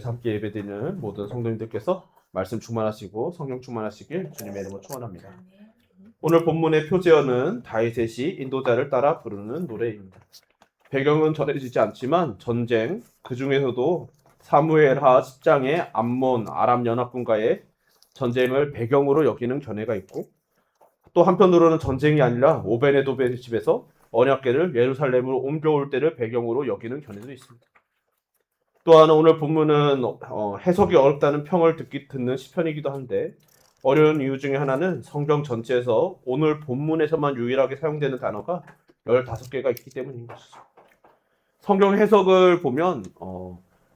함께 예배드리는 모든 성도님들께서 말씀 충만하시고 성령 충만하시길 주님의 이름으로 축원합니다. 오늘 본문의 표제어는 다윗의 인도자를 따라 부르는 노래입니다. 배경은 전해지지 않지만 전쟁, 그 중에서도 사무엘하 10장의 암몬 아람 연합군과의 전쟁을 배경으로 여기는 견해가 있고, 또 한편으로는 전쟁이 아니라 오베네돔의 집에서 언약궤를 예루살렘으로 옮겨올 때를 배경으로 여기는 견해도 있습니다. 또한 오늘 본문은 해석이 어렵다는 평을 듣는 시편이기도 한데, 어려운 이유 중에 하나는 성경 전체에서 오늘 본문에서만 유일하게 사용되는 단어가 15개가 있기 때문인 것이죠. 성경 해석을 보면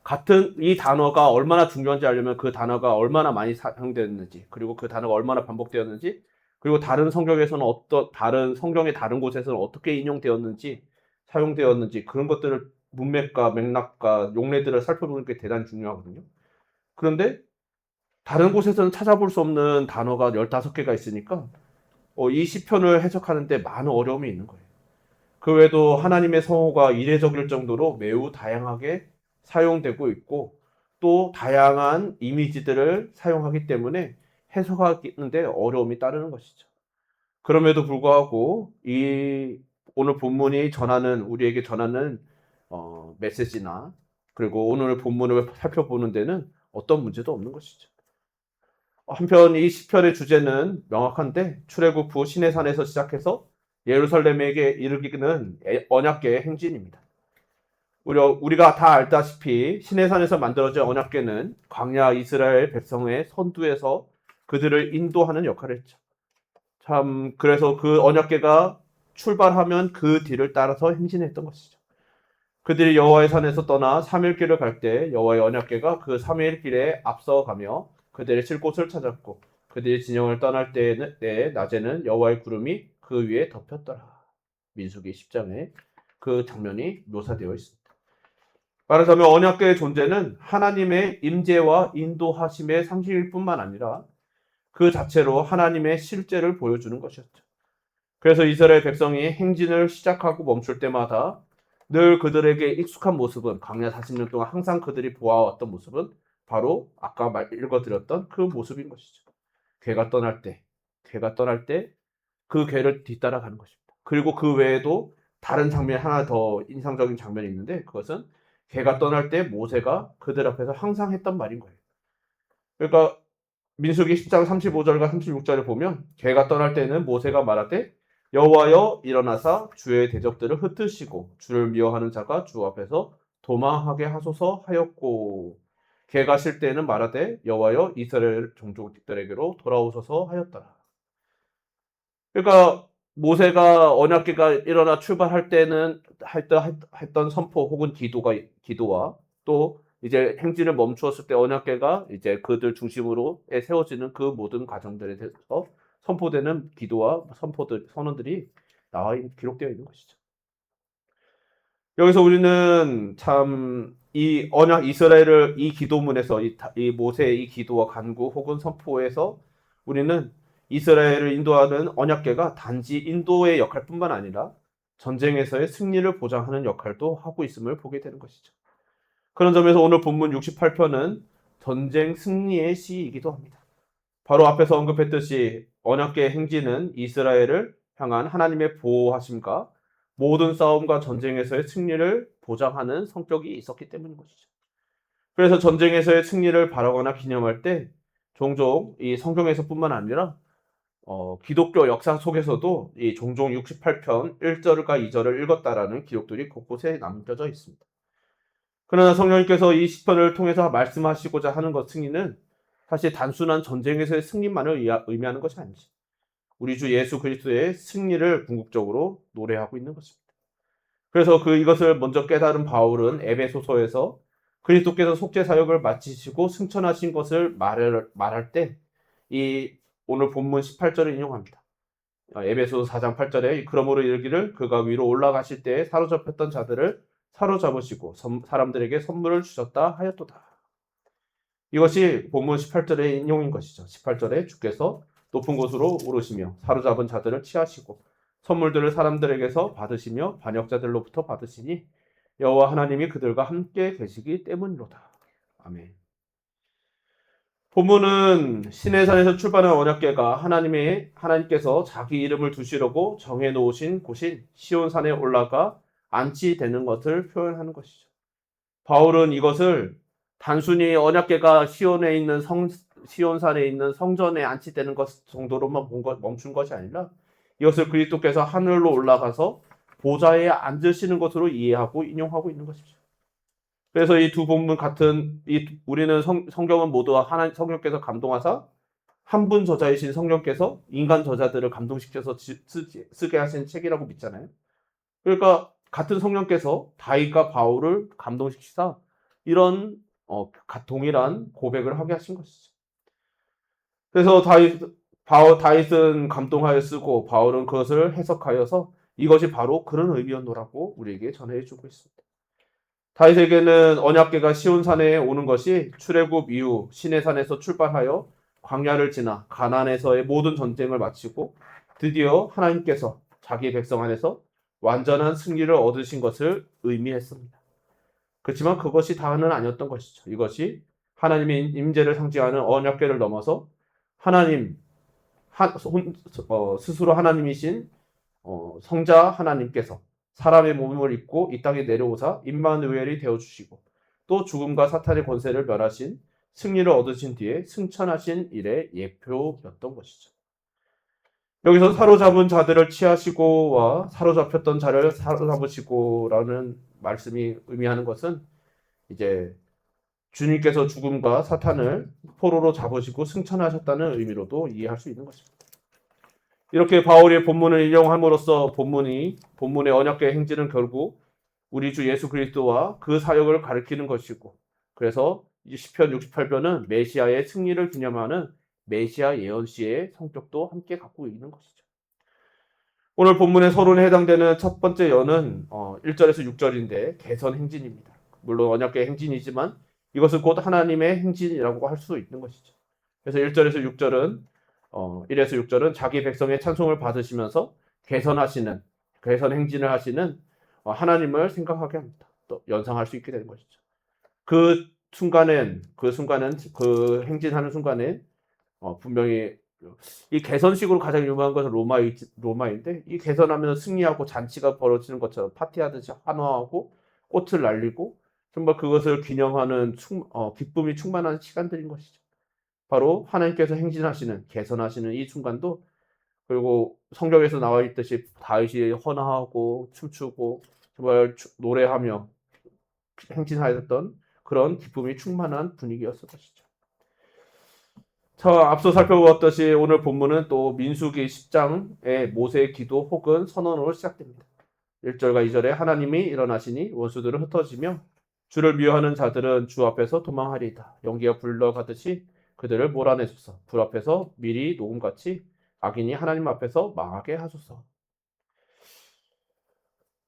같은 이 단어가 얼마나 중요한지 알려면 그 단어가 얼마나 많이 사용되었는지, 그리고 그 단어가 얼마나 반복되었는지, 그리고 다른 성경에서는 다른 성경의 다른 곳에서는 어떻게 인용되었는지, 사용되었는지, 그런 것들을 문맥과 맥락과 용례들을 살펴보는 게 대단히 중요하거든요. 그런데 다른 곳에서는 찾아볼 수 없는 단어가 15개가 있으니까 이 시편을 해석하는데 많은 어려움이 있는 거예요. 그 외에도 하나님의 성호가 이례적일 정도로 매우 다양하게 사용되고 있고, 또 다양한 이미지들을 사용하기 때문에 해석하는데 어려움이 따르는 것이죠. 그럼에도 불구하고 이 오늘 본문이 우리에게 전하는 메시지나, 그리고 오늘 본문을 살펴보는 데는 어떤 문제도 없는 것이죠. 한편 이 시편의 주제는 명확한데, 출애굽 후 시내산에서 시작해서 예루살렘에게 이르기는 언약궤의 행진입니다. 우리가 다 알다시피 시내산에서 만들어진 언약궤는 광야 이스라엘 백성의 선두에서 그들을 인도하는 역할을 했죠. 그래서 그 언약궤가 출발하면 그 뒤를 따라서 행진했던 것이죠. 그들이 여호와의 산에서 떠나 3일 길을 갈 때 여호와의 언약궤가 그 3일 길에 앞서가며 그들의 쉴 곳을 찾았고, 그들이 진영을 떠날 때에 낮에는 여호와의 구름이 그 위에 덮였더라. 민수기 10장에 그 장면이 묘사되어 있습니다. 말하자면 언약궤의 존재는 하나님의 임재와 인도하심의 상징일 뿐만 아니라 그 자체로 하나님의 실제를 보여주는 것이었죠. 그래서 이스라엘 백성이 행진을 시작하고 멈출 때마다 늘 그들에게 익숙한 모습은, 광야 40년 동안 항상 그들이 보아왔던 모습은 바로 아까 읽어드렸던 그 모습인 것이죠. 궤가 떠날 때 그 궤를 뒤따라가는 것입니다. 그리고 그 외에도 다른 장면이 하나 더 인상적인 장면이 있는데, 그것은 궤가 떠날 때 모세가 그들 앞에서 항상 했던 말인 거예요. 그러니까 민수기 10장 35절과 36절을 보면 궤가 떠날 때는 모세가 말하되 여호와여 일어나사 주의 대적들을 흩으시고 주를 미워하는 자가 주 앞에서 도망하게 하소서 하였고, 궤가 실 때에는 말하되 여호와여 이스라엘 종족들에게로 돌아오소서 하였더라. 그러니까 모세가 언약궤가 일어나 출발할 때는 했던 선포 혹은 기도와, 또 이제 행진을 멈추었을 때 언약궤가 이제 그들 중심으로 세워지는 그 모든 과정들에 대해서 선포되는 기도와 선언들이 기록되어 있는 것이죠. 여기서 우리는 참 이 언약 이스라엘을 이 기도문에서 이 모세의 이 기도와 간구 혹은 선포에서 우리는 이스라엘을 인도하는 언약궤가 단지 인도의 역할뿐만 아니라 전쟁에서의 승리를 보장하는 역할도 하고 있음을 보게 되는 것이죠. 그런 점에서 오늘 본문 68편은 전쟁 승리의 시이기도 합니다. 바로 앞에서 언급했듯이 언약궤의 행진은 이스라엘을 향한 하나님의 보호하심과 모든 싸움과 전쟁에서의 승리를 보장하는 성격이 있었기 때문인 것이죠. 그래서 전쟁에서의 승리를 바라거나 기념할 때 종종 이 성경에서뿐만 아니라 기독교 역사 속에서도 이 종종 68편 1절과 2절을 읽었다라는 기록들이 곳곳에 남겨져 있습니다. 그러나 성령님께서 이 시편을 통해서 말씀하시고자 하는 승리는 사실 단순한 전쟁에서의 승리만을 의미하는 것이 아니지, 우리 주 예수 그리스도의 승리를 궁극적으로 노래하고 있는 것입니다. 그래서 이것을 먼저 깨달은 바울은 에베소서에서 그리스도께서 속죄 사역을 마치시고 승천하신 것을 말할 때 이 오늘 본문 18절을 인용합니다. 에베소서 4장 8절에 그러므로 이르기를 그가 위로 올라가실 때에 사로잡혔던 자들을 사로잡으시고 사람들에게 선물을 주셨다 하였도다. 이것이 본문 18절의 인용인 것이죠. 18절에 주께서 높은 곳으로 오르시며 사로잡은 자들을 취하시고 선물들을 사람들에게서 받으시며 반역자들로부터 받으시니 여호와 하나님이 그들과 함께 계시기 때문이로다. 아멘. 본문은 시내산에서 출발한 언약궤가 하나님께서 자기 이름을 두시려고 정해 놓으신 곳인 시온산에 올라가 안치되는 것을 표현하는 것이죠. 바울은 이것을 단순히 언약궤가 시온산에 있는 성전에 안치되는 것 정도로만 멈춘 것이 아니라 이것을 그리스도께서 하늘로 올라가서 보좌에 앉으시는 것으로 이해하고 인용하고 있는 것이죠. 그래서 이 두 본문 우리는 성경은 모두 성령께서 감동하사 한 분 저자이신 성령께서 인간 저자들을 감동시켜서 쓰게 하신 책이라고 믿잖아요. 그러니까 같은 성령께서 다윗과 바울을 감동시키사 이런 동일한 고백을 하게 하신 것이죠. 그래서 다윗은 감동하여 쓰고 바울은 그것을 해석하여서 이것이 바로 그런 의미였노라고 우리에게 전해주고 있습니다. 다윗에게는 언약궤가 시온산에 오는 것이 출애굽 이후 시내산에서 출발하여 광야를 지나 가나안에서의 모든 전쟁을 마치고 드디어 하나님께서 자기 백성 안에서 완전한 승리를 얻으신 것을 의미했습니다. 그렇지만 그것이 다는 아니었던 것이죠. 이것이 하나님의 임재를 상징하는 언약궤를 넘어서 하나님 스스로 하나님이신 성자 하나님께서 사람의 몸을 입고 이 땅에 내려오사 임마누엘이 되어주시고 또 죽음과 사탄의 권세를 멸하신 승리를 얻으신 뒤에 승천하신 일의 예표였던 것이죠. 여기서 사로잡은 자들을 취하시고와 사로잡혔던 자를 사로잡으시고라는 말씀이 의미하는 것은 이제 주님께서 죽음과 사탄을 포로로 잡으시고 승천하셨다는 의미로도 이해할 수 있는 것입니다. 이렇게 바울의 본문을 인용함으로써 본문의 언약궤의 행진은 결국 우리 주 예수 그리스도와 그 사역을 가리키는 것이고, 그래서 시편 68편은 메시아의 승리를 기념하는 메시아 예언시의 성격도 함께 갖고 있는 것이죠. 오늘 본문의 서론에 해당되는 첫 번째 예언은 1절에서 6절인데 개선 행진입니다. 물론 언약궤 행진이지만 이것은 곧 하나님의 행진이라고 할 수 있는 것이죠. 그래서 1절에서 6절은 1에서 6절은 자기 백성의 찬송을 받으시면서 개선 행진을 하시는 하나님을 생각하게 합니다. 또 연상할 수 있게 되는 것이죠. 그 행진하는 순간에 분명히 이 개선식으로 가장 유명한 것은 로마인데 이 개선하면 승리하고 잔치가 벌어지는 것처럼 파티하듯이 환호하고 꽃을 날리고 정말 그것을 기념하는 기쁨이 충만한 시간들인 것이죠. 바로 하나님께서 개선하시는 이 순간도, 그리고 성경에서 나와 있듯이 다윗이 헌화하고 춤추고 정말 노래하며 행진하였던 그런 기쁨이 충만한 분위기였을 것이죠. 자, 앞서 살펴보았듯이 오늘 본문은 또 민수기 10장의 모세의 기도 혹은 선언으로 시작됩니다. 1절과 2절에 하나님이 일어나시니 원수들은 흩어지며 주를 미워하는 자들은 주 앞에서 도망하리이다. 연기가 불러가듯이 그들을 몰아내소서. 불 앞에서 밀이 녹음같이 악인이 하나님 앞에서 망하게 하소서.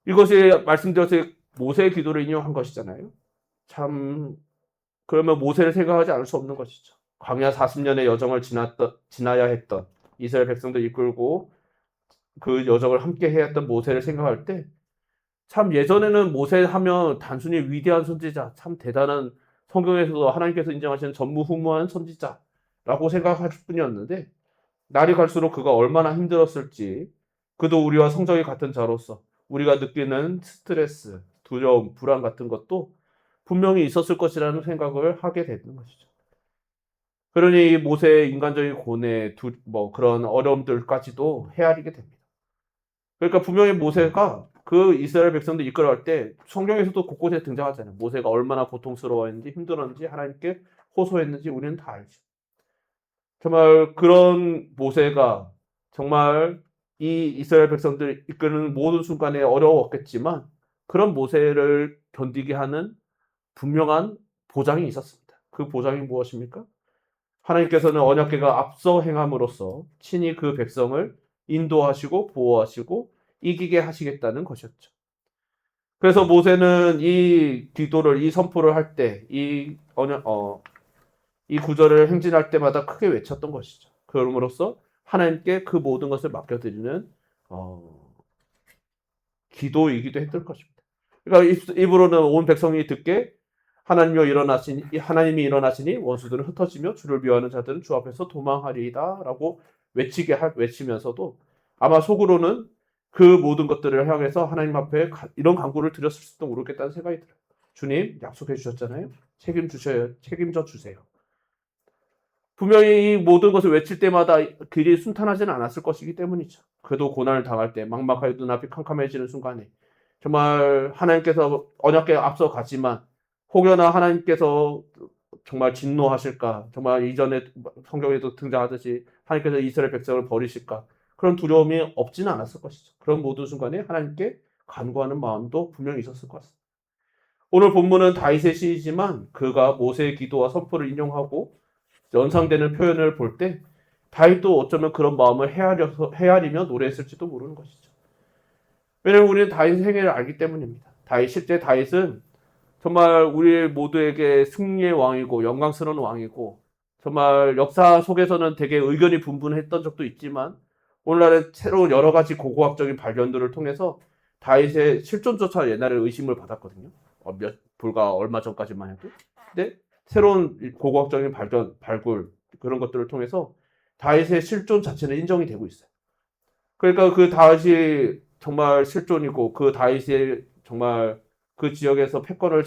이것이 말씀드렸듯이 모세의 기도를 인용한 것이잖아요. 참 그러면 모세를 생각하지 않을 수 없는 것이죠. 광야 40년의 여정을 지나야 했던 이스라엘 백성들 이끌고 그 여정을 함께 해야 했던 모세를 생각할 때 참 예전에는 모세 하면 단순히 위대한 선지자, 참 대단한, 성경에서도 하나님께서 인정하시는 전무후무한 선지자라고 생각할 뿐이었는데 날이 갈수록 그가 얼마나 힘들었을지, 그도 우리와 성정이 같은 자로서 우리가 느끼는 스트레스, 두려움, 불안 같은 것도 분명히 있었을 것이라는 생각을 하게 되는 것이죠. 그러니 모세의 인간적인 고뇌, 그런 어려움들까지도 헤아리게 됩니다. 그러니까 분명히 모세가 그 이스라엘 백성들 이끌어갈 때 성경에서도 곳곳에 등장하잖아요. 모세가 얼마나 고통스러워했는지 힘들었는지 하나님께 호소했는지 우리는 다 알죠. 정말 그런 모세가 정말 이 이스라엘 백성들 이끄는 모든 순간에 어려웠겠지만 그런 모세를 견디게 하는 분명한 보장이 있었습니다. 그 보장이 무엇입니까? 하나님께서는 언약궤가 앞서 행함으로써 친히 그 백성을 인도하시고 보호하시고 이기게 하시겠다는 것이었죠. 그래서 모세는 이 선포를 할 때, 이 구절을 행진할 때마다 크게 외쳤던 것이죠. 그럼으로써 하나님께 그 모든 것을 맡겨드리는 기도이기도 했던 것입니다. 그러니까 입으로는 온 백성이 듣게 하나님이 일어나시니 원수들은 흩어지며 주를 미워하는 자들은 주 앞에서 도망하리이다라고 외치면서도 아마 속으로는 그 모든 것들을 향해서 하나님 앞에 이런 간구를 드렸을 수도 모르겠다는 생각이 들어요. 주님 약속해 주셨잖아요. 책임져 주세요. 분명히 이 모든 것을 외칠 때마다 길이 순탄하지는 않았을 것이기 때문이죠. 그래도 고난을 당할 때 막막하여 눈앞이 캄캄해지는 순간에 정말 하나님께서 언약궤에 앞서 가지만 혹여나 하나님께서 정말 진노하실까, 정말 이전에 성경에도 등장하듯이 하나님께서 이스라엘 백성을 버리실까, 그런 두려움이 없지는 않았을 것이죠. 그런 모든 순간에 하나님께 간구하는 마음도 분명히 있었을 것 같습니다. 오늘 본문은 다윗의 시이지만 그가 모세의 기도와 선포를 인용하고 연상되는 표현을 볼 때 다윗도 어쩌면 그런 마음을 헤아리며 노래했을지도 모르는 것이죠. 왜냐하면 우리는 다윗의 행위를 알기 때문입니다. 실제 다윗은 정말 우리 모두에게 승리의 왕이고 영광스러운 왕이고 정말 역사 속에서는 되게 의견이 분분했던 적도 있지만 오늘날의 새로운 여러 가지 고고학적인 발견들을 통해서 다윗의 실존조차 옛날에 의심을 받았거든요. 불과 얼마 전까지만 해도. 근데 새로운 고고학적인 발굴 그런 것들을 통해서 다윗의 실존 자체는 인정이 되고 있어요. 그러니까 그 다윗이 정말 실존이고 그 다윗이 정말 그 지역에서 패권을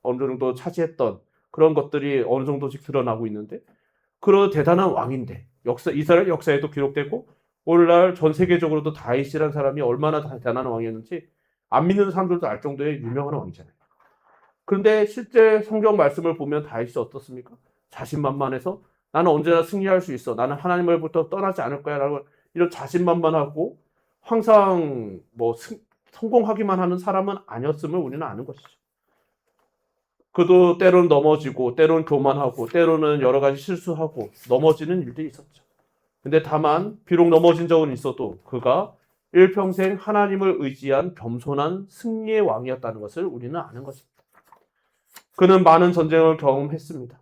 어느 정도 차지했던 그런 것들이 어느 정도씩 드러나고 있는데 그런 대단한 왕인데 이스라엘 역사에도 기록되고 오늘날 전 세계적으로도 다윗이라는 사람이 얼마나 대단한 왕이었는지 안 믿는 사람들도 알 정도의 유명한 왕이잖아요. 그런데 실제 성경 말씀을 보면 다윗이 어떻습니까? 자신만만해서 나는 언제나 승리할 수 있어. 나는 하나님을부터 떠나지 않을 거야. 라고 이런 자신만만하고 항상 성공하기만 하는 사람은 아니었음을 우리는 아는 것이죠. 그도 때로는 넘어지고 때로는 교만하고 때로는 여러 가지 실수하고 넘어지는 일들이 있었죠. 근데 다만 비록 넘어진 적은 있어도 그가 일평생 하나님을 의지한 겸손한 승리의 왕이었다는 것을 우리는 아는 것입니다. 그는 많은 전쟁을 경험했습니다.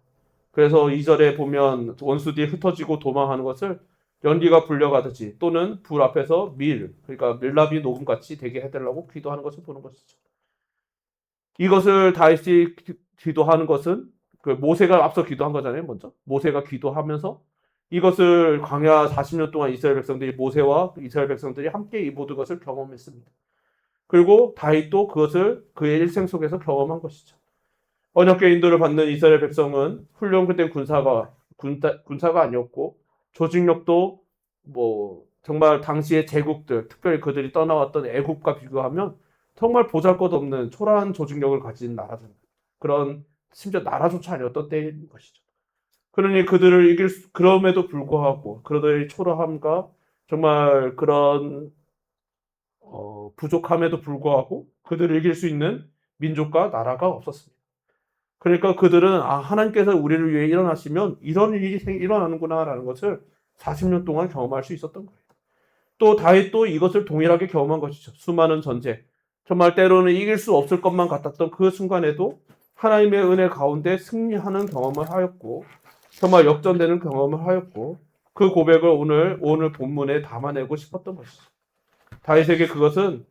그래서 2절에 보면 원수들이 흩어지고 도망하는 것을 연기가 불려가듯이 또는 불 앞에서 그러니까 밀랍이 녹음같이 되게 해달라고 기도하는 것을 보는 것이죠. 이것을 다윗이 기도하는 것은 그 모세가 앞서 기도한 거잖아요. 먼저 모세가 기도하면서 이것을 광야 40년 동안 이스라엘 백성들이 모세와 이스라엘 백성들이 함께 이 모든 것을 경험했습니다. 그리고 다윗도 그것을 그의 일생 속에서 경험한 것이죠. 언약궤 인도를 받는 이스라엘 백성은 훈련된 군사가 아니었고 조직력도 정말 당시의 제국들, 특별히 그들이 떠나왔던 애국과 비교하면 정말 보잘것없는 초라한 조직력을 가진 나라잖아요. 그런 심지어 나라조차 아니었던 때인 것이죠. 그러니 그들을 그럼에도 불구하고 그들의 초라함과 정말 그런 부족함에도 불구하고 그들을 이길 수 있는 민족과 나라가 없었습니다. 그러니까 그들은 하나님께서 우리를 위해 일어나시면 이런 일이 일어나는구나라는 것을 40년 동안 경험할 수 있었던 거예요. 또 다윗도 이것을 동일하게 경험한 것이죠. 수많은 전쟁, 정말 때로는 이길 수 없을 것만 같았던 그 순간에도 하나님의 은혜 가운데 승리하는 경험을 하였고 정말 역전되는 경험을 하였고 그 고백을 오늘 본문에 담아내고 싶었던 것이죠. 다윗에게 그것은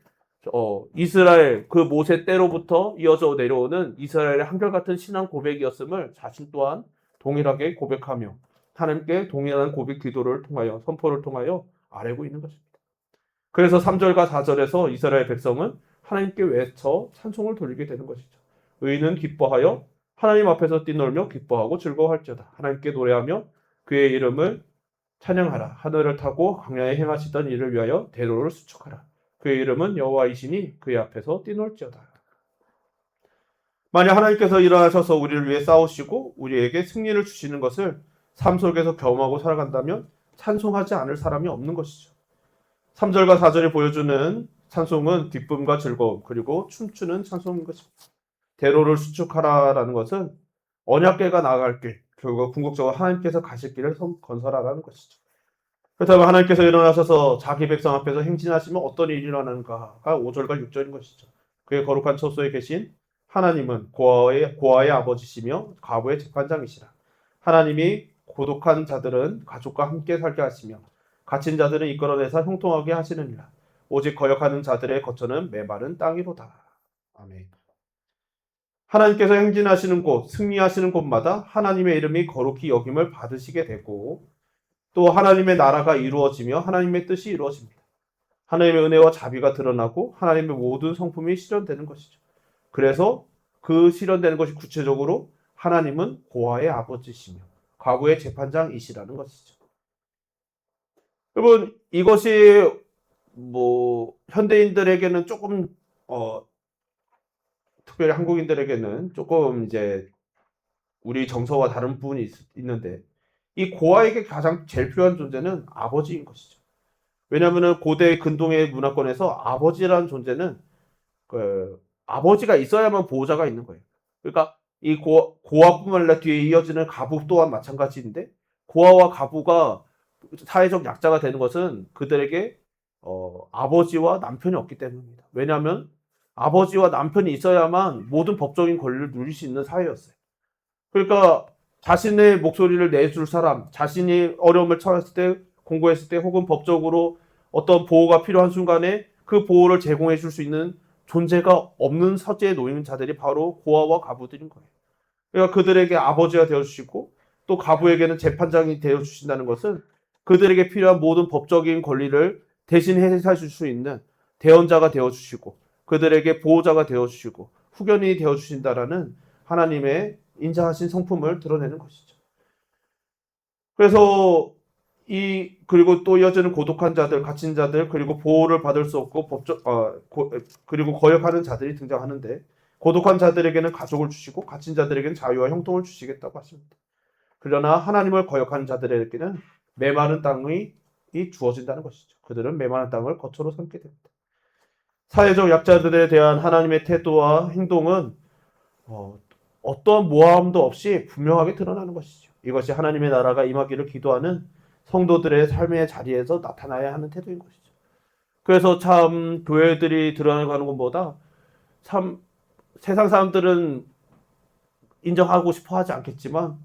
이스라엘 그 모세 때로부터 이어져 내려오는 이스라엘의 한결같은 신앙 고백이었음을 자신 또한 동일하게 고백하며 하나님께 동일한 고백 기도를 통하여 선포를 통하여 아뢰고 있는 것입니다. 그래서 3절과 4절에서 이스라엘 백성은 하나님께 외쳐 찬송을 돌리게 되는 것이죠. 의인은 기뻐하여 하나님 앞에서 뛰놀며 기뻐하고 즐거워할지어다. 하나님께 노래하며 그의 이름을 찬양하라. 하늘을 타고 광야에 행하시던 일을 위하여 대로를 수축하라. 그의 이름은 여호와이시니 그의 앞에서 뛰놀지어다. 만약 하나님께서 일어나셔서 우리를 위해 싸우시고 우리에게 승리를 주시는 것을 삶 속에서 경험하고 살아간다면 찬송하지 않을 사람이 없는 것이죠. 3절과 4절이 보여주는 찬송은 기쁨과 즐거움 그리고 춤추는 찬송인 것입니다. 대로를 수축하라라는 것은 언약궤가 나아갈 길, 결국 궁극적으로 하나님께서 가실 길을 건설하라는 것이죠. 그렇다면 하나님께서 일어나셔서 자기 백성 앞에서 행진하시면 어떤 일이 일어나는가가 5절과 6절인 것이죠. 그의 거룩한 처소에 계신 하나님은 고아의 아버지시며 과부의 재판장이시라. 하나님이 고독한 자들은 가족과 함께 살게 하시며 갇힌 자들은 이끌어내서 형통하게 하시느니라. 오직 거역하는 자들의 거처는 메마른 땅이로다. 아멘. 하나님께서 행진하시는 곳, 승리하시는 곳마다 하나님의 이름이 거룩히 여김을 받으시게 되고 또 하나님의 나라가 이루어지며 하나님의 뜻이 이루어집니다. 하나님의 은혜와 자비가 드러나고 하나님의 모든 성품이 실현되는 것이죠. 그래서 그 실현되는 것이 구체적으로 하나님은 고아의 아버지시며 과거의 재판장이시라는 것이죠. 여러분, 이것이 현대인들에게는 조금 특별히 한국인들에게는 조금 이제 우리 정서와 다른 부분이 있는데 이 고아에게 가장 제일 필요한 존재는 아버지인 것이죠. 왜냐하면 고대 근동의 문화권에서 아버지라는 존재는 아버지가 있어야만 보호자가 있는 거예요. 그러니까 이 고아뿐만 아니라 뒤에 이어지는 가부 또한 마찬가지인데 고아와 가부가 사회적 약자가 되는 것은 그들에게 아버지와 남편이 없기 때문입니다. 왜냐하면 아버지와 남편이 있어야만 모든 법적인 권리를 누릴 수 있는 사회였어요. 그러니까 자신의 목소리를 내줄 사람, 자신이 어려움을 처했을 때, 공고했을 때, 혹은 법적으로 어떤 보호가 필요한 순간에 그 보호를 제공해 줄 수 있는 존재가 없는 서재에 놓이는 자들이 바로 고아와 가부들인 거예요. 그러니까 그들에게 아버지가 되어주시고 또 가부에게는 재판장이 되어주신다는 것은 그들에게 필요한 모든 법적인 권리를 대신 해줄 수 있는 대언자가 되어주시고 그들에게 보호자가 되어주시고 후견인이 되어주신다라는 하나님의 인자하신 성품을 드러내는 것이죠. 그래서 그리고 또 이어지는 고독한 자들, 갇힌 자들, 그리고 보호를 받을 수 없고 그리고 거역하는 자들이 등장하는데 고독한 자들에게는 가족을 주시고 갇힌 자들에게는 자유와 형통을 주시겠다고 하십니다. 그러나 하나님을 거역하는 자들에게는 메마른 땅이 주어진다는 것이죠. 그들은 메마른 땅을 거처로 삼게 됩니다. 사회적 약자들에 대한 하나님의 태도와 행동은 어떠한 모함도 없이 분명하게 드러나는 것이죠. 이것이 하나님의 나라가 임하기를 기도하는 성도들의 삶의 자리에서 나타나야 하는 태도인 것이죠. 그래서 참 교회들이 드러나가는 것보다 참 세상 사람들은 인정하고 싶어 하지 않겠지만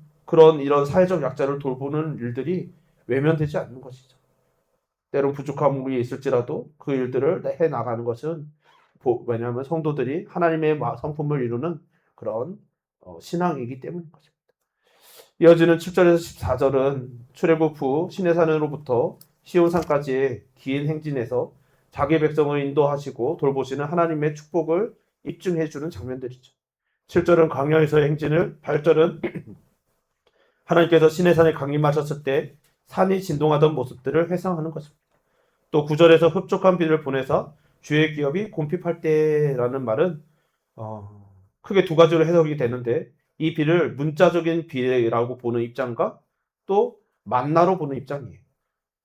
이런 사회적 약자를 돌보는 일들이 외면되지 않는 것이죠. 때론 부족함이 있을지라도 그 일들을 해 나가는 것은 왜냐하면 성도들이 하나님의 성품을 이루는 그런 신앙이기 때문인 것입니다. 이어지는 7절에서 14절은 출애굽 후 시내산으로부터 시온산까지의 긴 행진에서 자기 백성을 인도하시고 돌보시는 하나님의 축복을 입증해 주는 장면들이죠. 7절은 광야에서의 행진을, 8절은 하나님께서 시내산에 강림하셨을 때 산이 진동하던 모습들을 회상하는 것입니다. 또 9절에서 흡족한 비를 보내사 주의 기업이 곰핍할 때라는 말은 크게 두 가지로 해석이 되는데 이 비를 문자적인 비라고 보는 입장과 또 만나로 보는 입장이에요.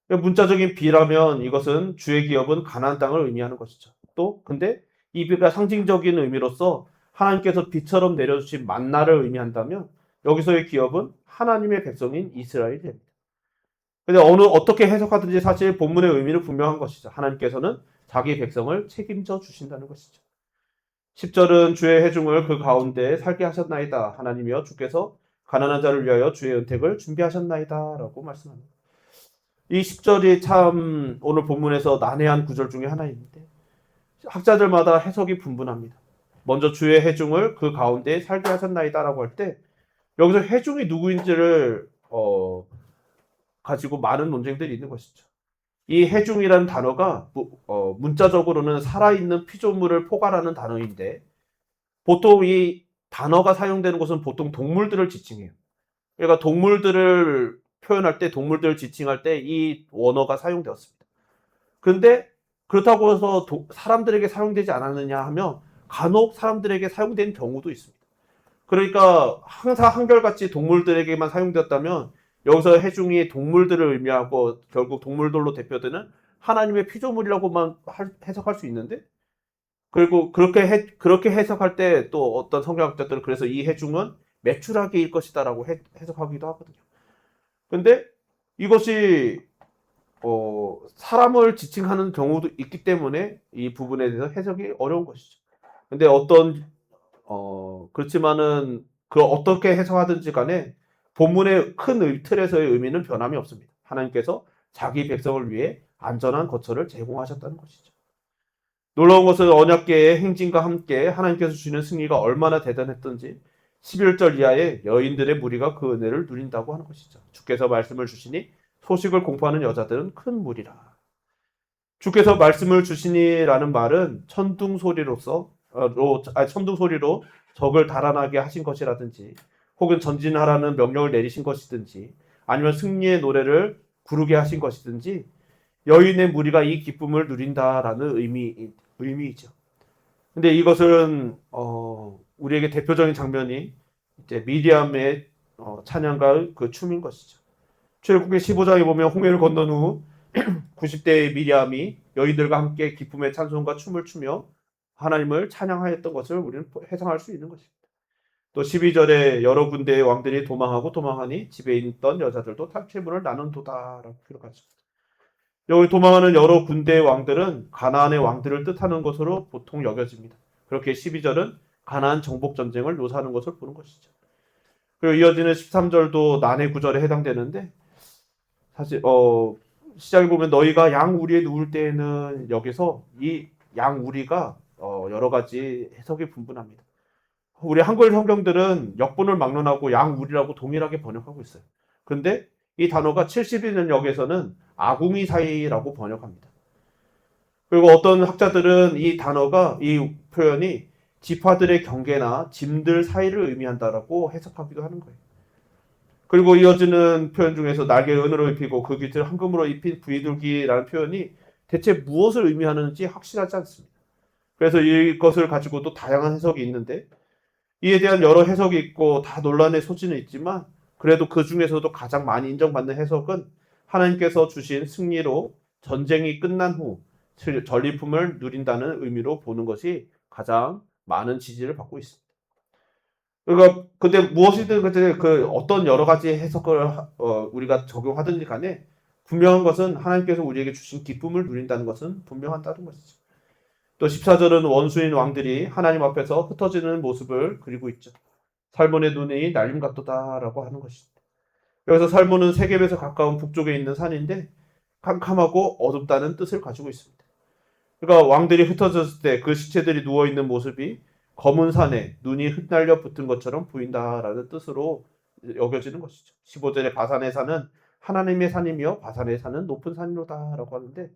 문자적인 비라면 이것은 주의 기업은 가나안 땅을 의미하는 것이죠. 또 근데 이 비가 상징적인 의미로서 하나님께서 비처럼 내려주신 만나를 의미한다면 여기서의 기업은 하나님의 백성인 이스라엘이 됩니다. 근데 어떻게 해석하든지 사실 본문의 의미는 분명한 것이죠. 하나님께서는 자기 백성을 책임져 주신다는 것이죠. 10절은 주의 회중을 그 가운데 살게 하셨나이다. 하나님이여 주께서 가난한 자를 위하여 주의 은택을 준비하셨나이다. 라고 말씀합니다. 이 10절이 참 오늘 본문에서 난해한 구절 중에 하나인데 학자들마다 해석이 분분합니다. 먼저 주의 회중을 그 가운데 살게 하셨나이다 라고 할 때 여기서 회중이 누구인지를 가지고 많은 논쟁들이 있는 것이죠. 이 회중이라는 단어가 문자적으로는 살아있는 피조물을 포괄하는 단어인데 보통 이 단어가 사용되는 것은 보통 동물들을 지칭해요. 그러니까 동물들을 표현할 때 동물들을 지칭할 때 이 원어가 사용되었습니다. 그런데 그렇다고 해서 사람들에게 사용되지 않았느냐 하면 간혹 사람들에게 사용된 경우도 있습니다. 그러니까 항상 한결같이 동물들에게만 사용되었다면 여기서 해중이 동물들을 의미하고 결국 동물들로 대표되는 하나님의 피조물이라고만 해석할 수 있는데 그리고 그렇게 해석할 때 또 어떤 성경학자들은 그래서 이 해중은 메추라기일 것이다라고 해석하기도 하거든요. 근데 이것이 사람을 지칭하는 경우도 있기 때문에 이 부분에 대해서 해석이 어려운 것이죠. 근데 그렇지만은 어떻게 해석하든지 간에 본문의 큰 틀에서의 의미는 변함이 없습니다. 하나님께서 자기 백성을 위해 안전한 거처를 제공하셨다는 것이죠. 놀라운 것은 언약궤의 행진과 함께 하나님께서 주시는 승리가 얼마나 대단했던지 11절 이하의 여인들의 무리가 그 은혜를 누린다고 하는 것이죠. 주께서 말씀을 주시니 소식을 공포하는 여자들은 큰 무리라. 주께서 말씀을 주시니라는 말은 천둥 소리로 적을 달아나게 하신 것이라든지 혹은 전진하라는 명령을 내리신 것이든지 아니면 승리의 노래를 부르게 하신 것이든지 여인의 무리가 이 기쁨을 누린다라는 의미이죠. 근데 이것은 우리에게 대표적인 장면이 이제 미리암의 찬양과 그 춤인 것이죠. 출애굽기 15장에 보면 홍해를 건넌 후 90대의 미리암이 여인들과 함께 기쁨의 찬송과 춤을 추며 하나님을 찬양하였던 것을 우리는 회상할 수 있는 것입니다. 또 12절에 여러 군데의 왕들이 도망하니 집에 있던 여자들도 탈취물을 나눈도다라고 기록하셨습니다. 여기 도망하는 여러 군대의 왕들은 가나안의 왕들을 뜻하는 것으로 보통 여겨집니다. 그렇게 12절은 가나안 정복 전쟁을 묘사하는 것을 보는 것이죠. 그리고 이어지는 13절도 난의 구절에 해당되는데 사실 시작에 보면 너희가 양 우리에 누울 때에는 여기서 이 양 우리가 여러 가지 해석이 분분합니다. 우리 한글 성경들은 역본을 막론하고 양 우리라고 동일하게 번역하고 있어요. 그런데 이 단어가 70년 역에서는 아궁이 사이라고 번역합니다. 그리고 어떤 학자들은 이 표현이 지파들의 경계나 짐들 사이를 의미한다라고 해석하기도 하는 거예요. 그리고 이어지는 표현 중에서 날개를 은으로 입히고 그 깃을 황금으로 입힌 부이둘기라는 표현이 대체 무엇을 의미하는지 확실하지 않습니다. 그래서 이것을 가지고도 다양한 해석이 있는데 이에 대한 여러 해석이 있고 다 논란의 소지는 있지만 그래도 그 중에서도 가장 많이 인정받는 해석은 하나님께서 주신 승리로 전쟁이 끝난 후 전리품을 누린다는 의미로 보는 것이 가장 많은 지지를 받고 있습니다. 그러니까 근데 무엇이든 그 어떤 여러 가지 해석을 우리가 적용하든지 간에 분명한 것은 하나님께서 우리에게 주신 기쁨을 누린다는 것은 분명하다는 것이죠. 또 14절은 원수인 왕들이 하나님 앞에서 흩어지는 모습을 그리고 있죠. 살몬의 눈이 날림 같도다라고 하는 것입니다. 여기서 살몬은 세겜에서 가까운 북쪽에 있는 산인데 캄캄하고 어둡다는 뜻을 가지고 있습니다. 그러니까 왕들이 흩어졌을 때 그 시체들이 누워있는 모습이 검은 산에 눈이 흩날려 붙은 것처럼 보인다라는 뜻으로 여겨지는 것이죠. 15절에 바산의 산은 하나님의 산이며 바산의 산은 높은 산이로다라고 하는데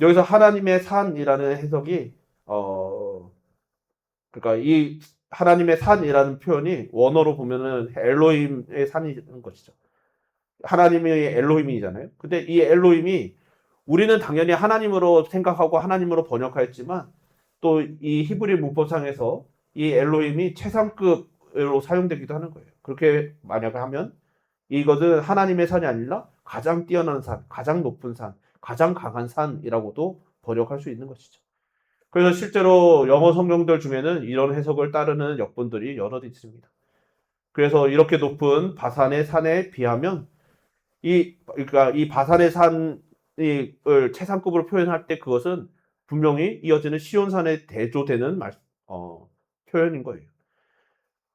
여기서 하나님의 산이라는 해석이 그러니까 이 하나님의 산이라는 표현이 원어로 보면은 엘로힘의 산이라는 것이죠. 하나님이 엘로힘이잖아요. 근데 이 엘로힘이 우리는 당연히 하나님으로 생각하고 하나님으로 번역하였지만 또 이 히브리 문법상에서 이 엘로힘이 최상급으로 사용되기도 하는 거예요. 그렇게 만약에 하면 이것은 하나님의 산이 아니라 가장 뛰어난 산, 가장 높은 산, 가장 강한 산이라고도 번역할 수 있는 것이죠. 그래서 실제로 영어 성경들 중에는 이런 해석을 따르는 역본들이 여럿 있습니다. 그래서 이렇게 높은 바산의 산에 비하면 그러니까 이 바산의 산을 최상급으로 표현할 때 그것은 분명히 이어지는 시온산에 대조되는 표현인 거예요.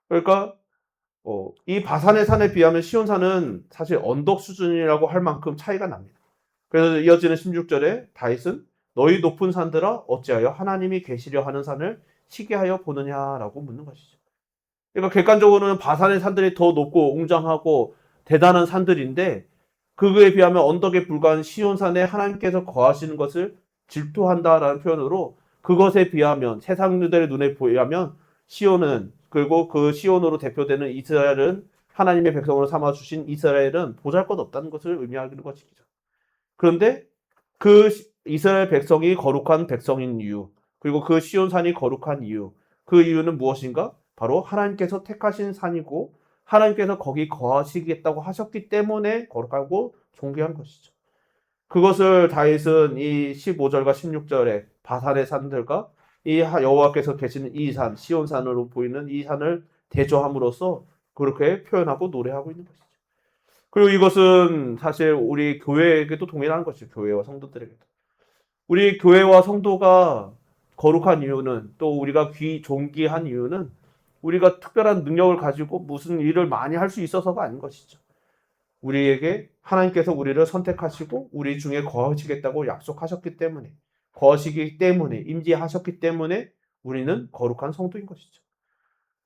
그러니까 이 바산의 산에 비하면 시온산은 사실 언덕 수준이라고 할 만큼 차이가 납니다. 그래서 이어지는 16절에 다윗은 너희 높은 산들아 어찌하여 하나님이 계시려 하는 산을 시기하여 보느냐라고 묻는 것이죠. 그러니까 객관적으로는 바산의 산들이 더 높고 웅장하고 대단한 산들인데 그거에 비하면 언덕에 불과한 시온산에 하나님께서 거하시는 것을 질투한다라는 표현으로 그것에 비하면 세상들의 눈에 보이면 시온은 그리고 그 시온으로 대표되는 이스라엘은 하나님의 백성으로 삼아주신 이스라엘은 보잘것없다는 것을 의미하는 것이죠. 그런데 그 이스라엘 백성이 거룩한 백성인 이유 그리고 그 시온산이 거룩한 이유 그 이유는 무엇인가? 바로 하나님께서 택하신 산이고 하나님께서 거기 거하시겠다고 하셨기 때문에 거룩하고 존귀한 것이죠. 그것을 다윗은 이 15절과 16절에 바산의 산들과 이 여호와께서 계시는 이 산, 시온산으로 보이는 이 산을 대조함으로써 그렇게 표현하고 노래하고 있는 것이죠. 그리고 이것은 사실 우리 교회에게도 동일한 것이죠. 교회와 성도들에게도. 우리 교회와 성도가 거룩한 이유는 또 우리가 존귀한 이유는 우리가 특별한 능력을 가지고 무슨 일을 많이 할 수 있어서가 아닌 것이죠. 우리에게 하나님께서 우리를 선택하시고 우리 중에 거하시겠다고 약속하셨기 때문에 거시기 때문에, 임재하셨기 때문에 우리는 거룩한 성도인 것이죠.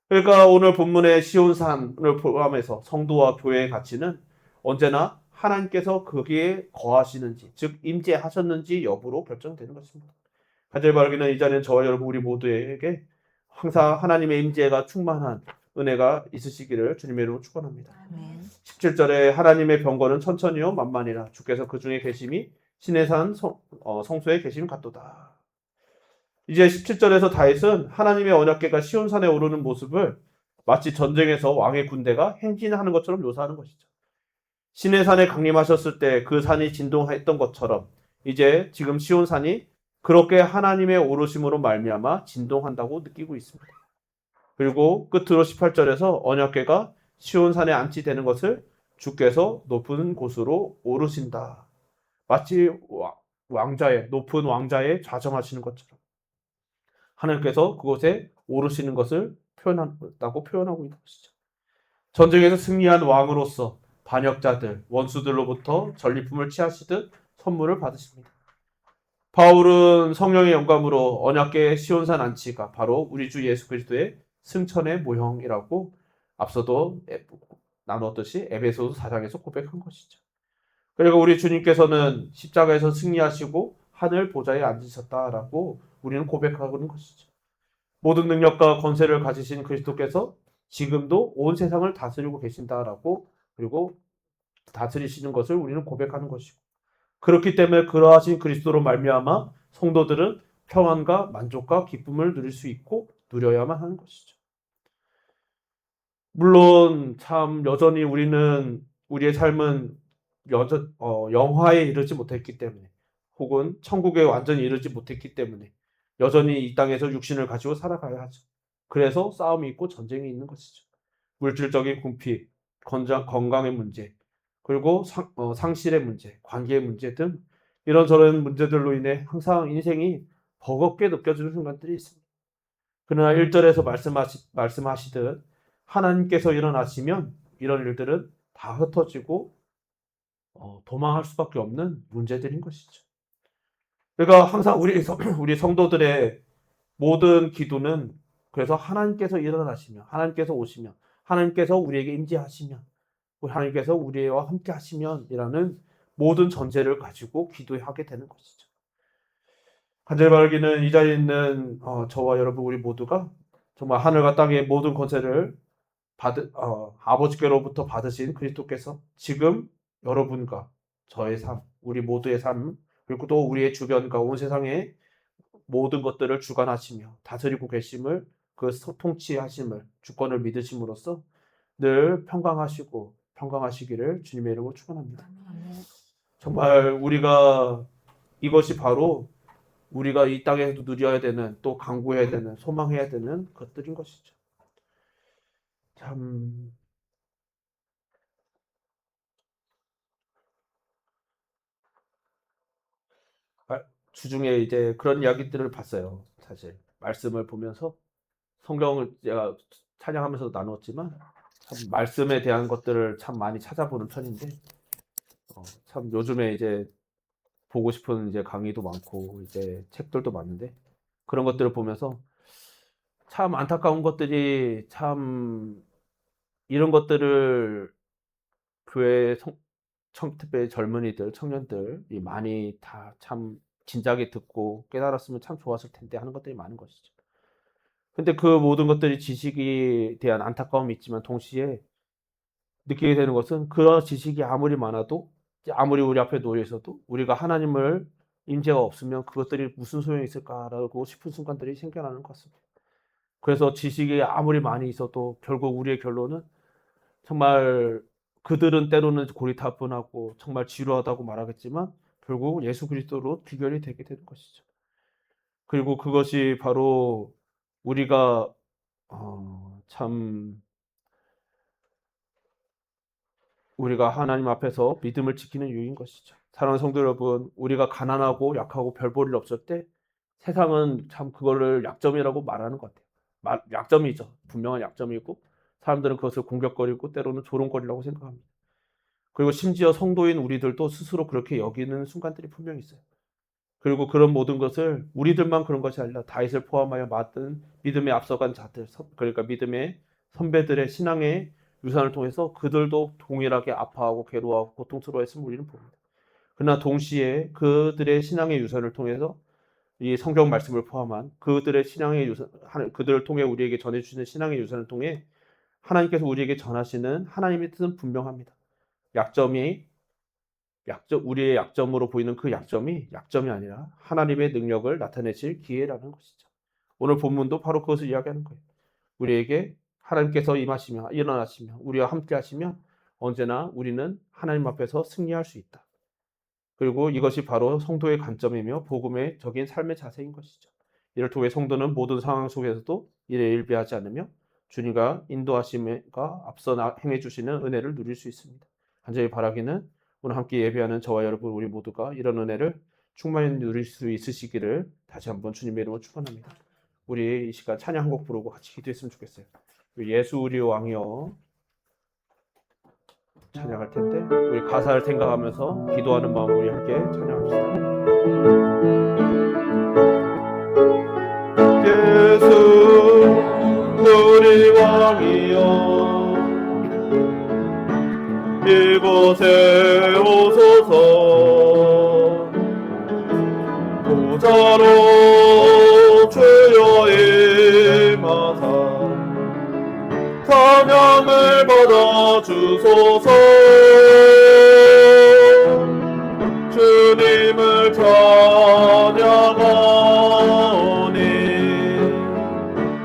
그러니까 오늘 본문의 시온산을 포함해서 성도와 교회의 가치는 언제나 하나님께서 거기에 거하시는지, 즉 임재하셨는지 여부로 결정되는 것입니다. 간절히 바라기는 이 자리는 저와 여러분 우리 모두에게 항상 하나님의 임재가 충만한 은혜가 있으시기를 주님의 이름으로 축원합니다. 17절에 하나님의 병거는 천천히요 만만이라 주께서 그 중에 계심이 시내산 성소에 계심 같도다. 이제 17절에서 다윗은 하나님의 언약궤가 시온산에 오르는 모습을 마치 전쟁에서 왕의 군대가 행진하는 것처럼 묘사하는 것이죠. 시내산에 강림하셨을 때 그 산이 진동했던 것처럼 이제 지금 시온산이 그렇게 하나님의 오르심으로 말미암아 진동한다고 느끼고 있습니다. 그리고 끝으로 18절에서 언약궤가 시온산에 안치되는 것을 주께서 높은 곳으로 오르신다. 마치 왕자의 높은 왕자의 좌정하시는 것처럼 하나님께서 그곳에 오르시는 것을 표현한다고 표현하고 있는 것이죠. 전쟁에서 승리한 왕으로서 반역자들, 원수들로부터 전리품을 취하시듯 선물을 받으십니다. 바울은 성령의 영감으로 언약궤의 시온산 안치가 바로 우리 주 예수 그리스도의 승천의 모형이라고 앞서도 나누었듯이 에베소서 4장에서 고백한 것이죠. 그리고 우리 주님께서는 십자가에서 승리하시고 하늘 보좌에 앉으셨다라고 우리는 고백하고 있는 것이죠. 모든 능력과 권세를 가지신 그리스도께서 지금도 온 세상을 다스리고 계신다라고 그리고 다스리시는 것을 우리는 고백하는 것이고 그렇기 때문에 그러하신 그리스도로 말미암아 성도들은 평안과 만족과 기쁨을 누릴 수 있고 누려야만 하는 것이죠. 물론 참 여전히 우리는 우리의 삶은 영화에 이르지 못했기 때문에 혹은 천국에 완전히 이르지 못했기 때문에 여전히 이 땅에서 육신을 가지고 살아가야 하죠. 그래서 싸움이 있고 전쟁이 있는 것이죠. 물질적인 궁핍, 건강의 문제, 그리고 상실의 문제, 관계의 문제 등 이런저런 문제들로 인해 항상 인생이 버겁게 느껴지는 순간들이 있습니다. 그러나 1절에서 말씀하시듯 하나님께서 일어나시면 이런 일들은 다 흩어지고 도망할 수밖에 없는 문제들인 것이죠. 그러니까 항상 우리 성도들의 모든 기도는 그래서 하나님께서 일어나시면, 하나님께서 오시면, 하나님께서 우리에게 임재하시면, 하나님께서 우리와 함께 하시면이라는 모든 전제를 가지고 기도하게 되는 것이죠. 간절히 바라기는 이 자리에 있는 저와 여러분 우리 모두가 정말 하늘과 땅의 모든 권세를 아버지께로부터 받으신 그리스도께서 지금 여러분과 저의 삶, 우리 모두의 삶, 그리고 또 우리의 주변과 온 세상의 모든 것들을 주관하시며 다스리고 계심을 그 통치하심을 주권을 믿으심으로써 늘 평강하시기를 주님의 이름으로 축원합니다. 정말 우리가 이것이 바로 우리가 이 땅에서 누려야 되는 또 강구해야 되는 소망해야 되는 것들인 것이죠. 참 주중에 이제 그런 이야기들을 봤어요. 사실 말씀을 보면서 성경을 제가 찬양하면서 나눴지만 참 말씀에 대한 것들을 참 많이 찾아보는 편인데 참 요즘에 이제 보고 싶은 이제 강의도 많고 이제 책들도 많은데 그런 것들을 보면서 참 안타까운 것들이 참 이런 것들을 교회 특별히 젊은이들, 청년들이 많이 다 참 진작에 듣고 깨달았으면 참 좋았을 텐데 하는 것들이 많은 것이죠. 근데 그 모든 것들이 지식에 대한 안타까움이 있지만 동시에 느끼게 되는 것은 그런 지식이 아무리 많아도 아무리 우리 앞에 놓여 있어도 우리가 하나님을 임재가 없으면 그것들이 무슨 소용이 있을까라고 싶은 순간들이 생겨나는 것 같습니다. 그래서 지식이 아무리 많이 있어도 결국 우리의 결론은 정말 그들은 때로는 고리타분하고 정말 지루하다고 말하겠지만 결국 예수 그리스도로 귀결이 되게 되는 것이죠. 그리고 그것이 바로 우리가 참 우리가 하나님 앞에서 믿음을 지키는 이유인 것이죠. 사랑하는 성도 여러분, 우리가 가난하고 약하고 별 볼 일 없을 때 세상은 참 그거를 약점이라고 말하는 것 같아요. 약점이죠. 분명한 약점이고 사람들은 그것을 공격거리고 때로는 조롱거리라고 생각합니다. 그리고 심지어 성도인 우리들도 스스로 그렇게 여기는 순간들이 분명히 있어요. 그리고 그런 모든 것을 우리들만 그런 것이 아니라 다윗을 포함하여 많은 믿음에 앞서간 자들, 그러니까 믿음의 선배들의 신앙의 유산을 통해서 그들도 동일하게 아파하고 괴로워하고 고통스러워했음을 우리는 봅니다. 그러나 동시에 그들의 신앙의 유산을 통해서 이 성경 말씀을 포함한 그들의 신앙의 유산, 그들을 통해 우리에게 전해주시는 신앙의 유산을 통해 하나님께서 우리에게 전하시는 하나님의 뜻은 분명합니다. 우리의 약점으로 보이는 그 약점이 아니라 하나님의 능력을 나타내실 기회라는 것이죠. 오늘 본문도 바로 그것을 이야기하는 거예요. 우리에게 하나님께서 임하시며 일어나시며 우리와 함께 하시면 언제나 우리는 하나님 앞에서 승리할 수 있다. 그리고 이것이 바로 성도의 관점이며 복음의 적인 삶의 자세인 것이죠. 이를 통해 성도는 모든 상황 속에서도 이래 일비하지 않으며 주님과 인도하심과 앞서 행해 주시는 은혜를 누릴 수 있습니다. 간절히 바라기는 오늘 함께 예배하는 저와 여러분 우리 모두가 이런 은혜를 충만히 누릴 수 있으시기를 다시 한번 주님의 이름으로 축원합니다. 우리 이 시간 찬양 한 곡 부르고 같이 기도했으면 좋겠어요. 예수 우리 왕이여 찬양할 텐데 우리 가사를 생각하면서 기도하는 마음으로 우리 함께 찬양합시다. 예수 우리 왕이여 이곳에 오소서 보좌로 주여 임하사 찬양을 받아 주소서 주님을 찬양하오니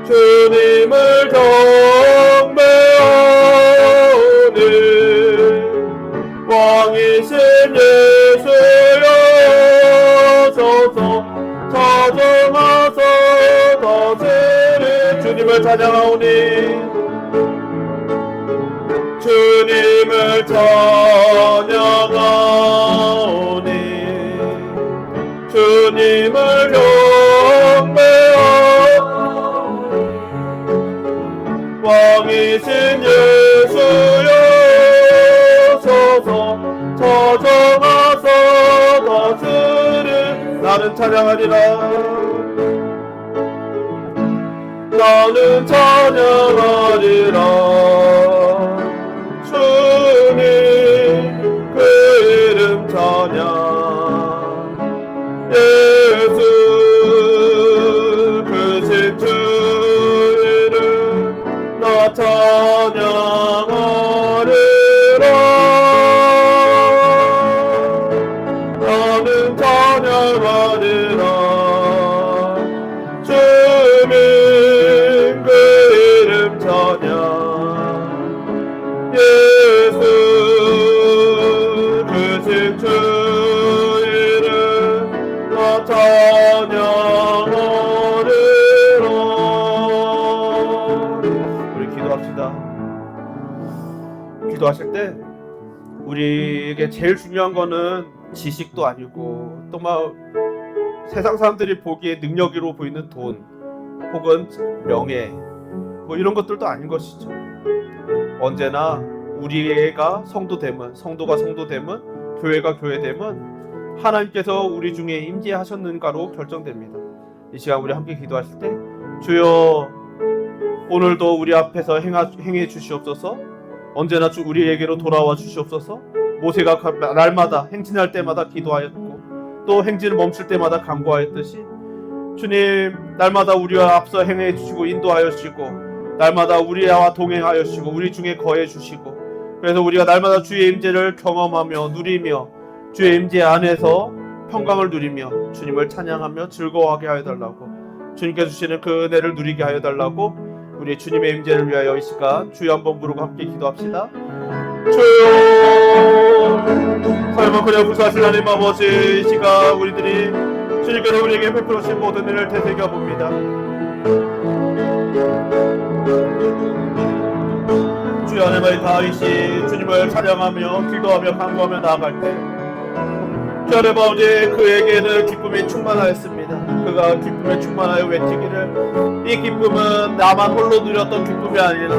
주님을 경배하오니 왕이신 예수여 서서 찾아와서 다스리 주님을 찬양하오니 주님을 찬양하오니 주님을 경배하오니 왕이신 예수여 서서 찾아와서 다스리 나는 찬양하리라 나는 찬양하리라 주님 그 이름 찬양 예수 크신 주 이름 나 찬양하리라 나는 찬양하리라 주님 그 이름 찬양 예수 크신 주 이름 나 찬양하리라 우리 기도합시다. 기도하실 때 우리에게 제일 중요한 거는 지식도 아니고 또 막 세상 사람들이 보기에 능력으로 보이는 돈 혹은 명예 뭐 이런 것들도 아닌 것이죠. 언제나 우리가 성도됨은 성도가 성도됨은 교회가 교회됨은 하나님께서 우리 중에 임재하셨는가로 결정됩니다. 이 시간 우리 함께 기도하실 때 주여 오늘도 우리 앞에서 행해 주시옵소서 언제나 우리에게로 돌아와 주시옵소서 모세가 날마다 행진할 때마다 기도하였고 또 행진을 멈출 때마다 간구하였듯이 주님 날마다 우리와 앞서 행해 주시고 인도하여 주시고 날마다 우리와 동행하여 주시고 우리 중에 거해 주시고 그래서 우리가 날마다 주의 임재를 경험하며 누리며 주의 임재 안에서 평강을 누리며 주님을 찬양하며 즐거워하게 하여 달라고 주님께서 주시는 그 은혜를 누리게 하여 달라고 우리 주님의 임재를 위하여 이 시간 주여 한번 부르고 함께 기도합시다. 주여 설마 그냥 구수하신 하나님 아버지 이 시간 우리들이 주님께서 우리에게 베풀어 주신 모든 은혜를 되새겨 봅니다. 주여 하나님의 다윗이 주님을 찬양하며 기도하며 간구하며 나아갈 때 주여 아버지 그에게는 기쁨이 충만하였습니다. 그가 기쁨에 충만하여 외치기를 이 기쁨은 나만 홀로 누렸던 기쁨이 아니라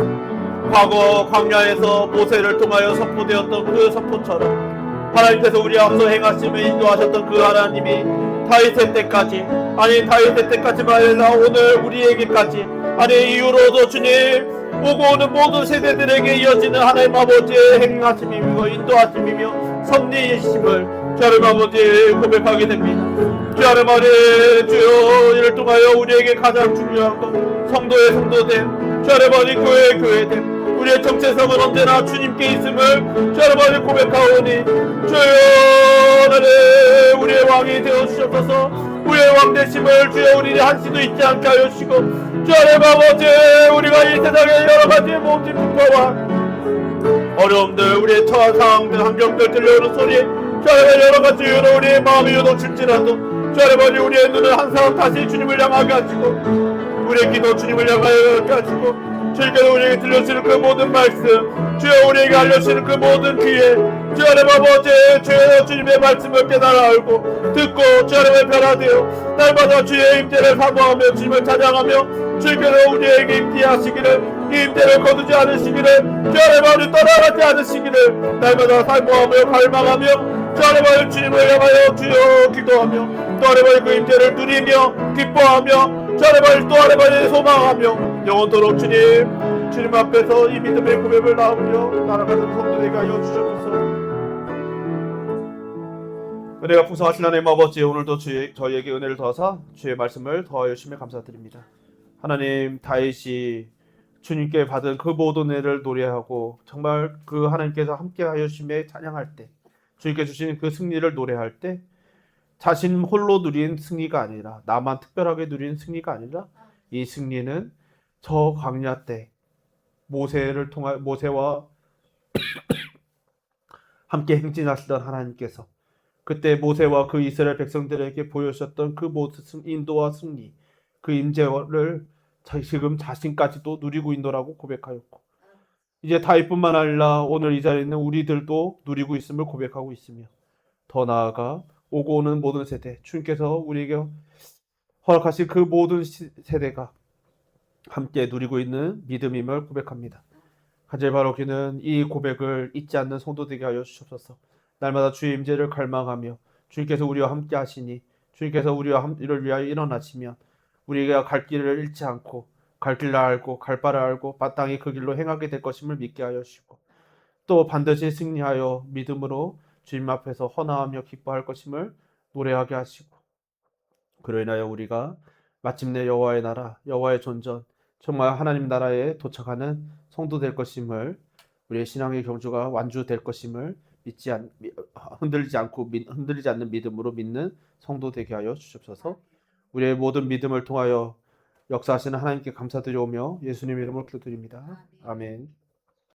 과거 광야에서 모세를 통하여 선포되었던 그 선포처럼 하나님께서 우리 앞서 행하시며 인도하셨던 그 하나님이 다윗의 때까지, 아니 다윗의 때까지만 아니라 오늘 우리에게까지, 아니 이후로도 주님 오고 오는 모든 세대들에게 이어지는 하나님 아버지의 행하심이며 인도하심이며 섭리이심을 주 하나님 아버지 고백하게 됩니다. 주 하나님 아버지 주여 이를 통하여 우리에게 가장 중요한 것 성도의 성도됨, 주 하나님 아버지 교회의 교회됨, 우리의 정체성은 언제나 주님께 있음을 주 하나님 아버지 고백하오니 주여 하나님 우리의 왕이 되어주셔서 우리의 왕 되심을 주여 우리의 한시도 잊지 않게 하여 주시고 주 하나님 아버지 우리가 이 세상의 여러가지 모든 불파와 어려움들 우리의 처한 상황들 환경들 들려오는 소리 주 하나님 여러가지 이유로 우리의 마음이 요동칠지라도 주 하나님 아버지 우리의 눈을 항상 다시 주님을 향하게 하시고 우리의 기도 주님을 향하게 하시고 주님께서 우리에게 들려주시는 그 모든 말씀 주여 우리에게 알려주시는 그 모든 기회 주 하나님 아버지 주여 주님의 말씀을 깨달아 알고 듣고 주 하나님의 변화되어 날마다 주의 임재를 사모하며 주님을 찬양하며 주님께서 우리에게 임재하시기를 이 임재를 거두지 않으시기를 주 하나님 아버지 떠나가지 않으시기를 날마다 사모하며 갈망하며 주 하나님 아버지 주님을 향하여 주여 기도하며 또 하나님 아버지 그 임재를 누리며 기뻐하며 주 하나님 아버지 또 하나님 아버지 소망하며 영원토록 주님 앞에서 이 믿음의 고백을 나누며 날아가는 성도되게 하여 주셔서 은혜가 풍성하신 하나님 아버지 오늘도 저희에게 은혜를 더하사 주의 말씀을 더하여 주심에 감사드립니다. 하나님 다윗이 주님께 받은 그 모든 은혜를 노래하고 정말 그 하나님께서 함께하여 주심에 찬양할 때 주님께 주신 그 승리를 노래할 때 자신 홀로 누린 승리가 아니라 나만 특별하게 누린 승리가 아니라 이 승리는 저 광야 때 모세와 함께 행진하시던 하나님께서 그때 모세와 그 이스라엘 백성들에게 보여주셨던 그 모든 인도와 승리 그 임재를 지금 자신까지도 누리고 있노라고 고백하였고 이제 다윗뿐만 아니라 오늘 이 자리에 있는 우리들도 누리고 있음을 고백하고 있으며 더 나아가 오고 오는 모든 세대 주님께서 우리에게 허락하신 그 모든 세대가 함께 누리고 있는 믿음임을 고백합니다. 간절히 바라기는 이 고백을 잊지 않는 성도 되게 하여 주옵소서. 날마다 주의 임재를 갈망하며 주님께서 우리와 함께 하시니 주님께서 우리와 이를 위하여 일어나시면 우리가 갈 길을 잃지 않고 갈 길을 알고 갈 바를 알고 마땅히 그 길로 행하게 될 것임을 믿게 하여 주시고 또 반드시 승리하여 믿음으로 주님 앞에서 헌화하며 기뻐할 것임을 노래하게 하시고 그로 인하여 우리가 마침내 여호와의 나라 여호와의 존전 정말 하나님 나라에 도착하는 성도 될 것임을 우리의 신앙의 경주가 완주될 것임을 흔들리지 않는 믿음으로 믿는 성도 되게 하여 주옵소서. 우리의 모든 믿음을 통하여 역사하시는 하나님께 감사드리오며 예수님 이름으로 기도드립니다. 아멘.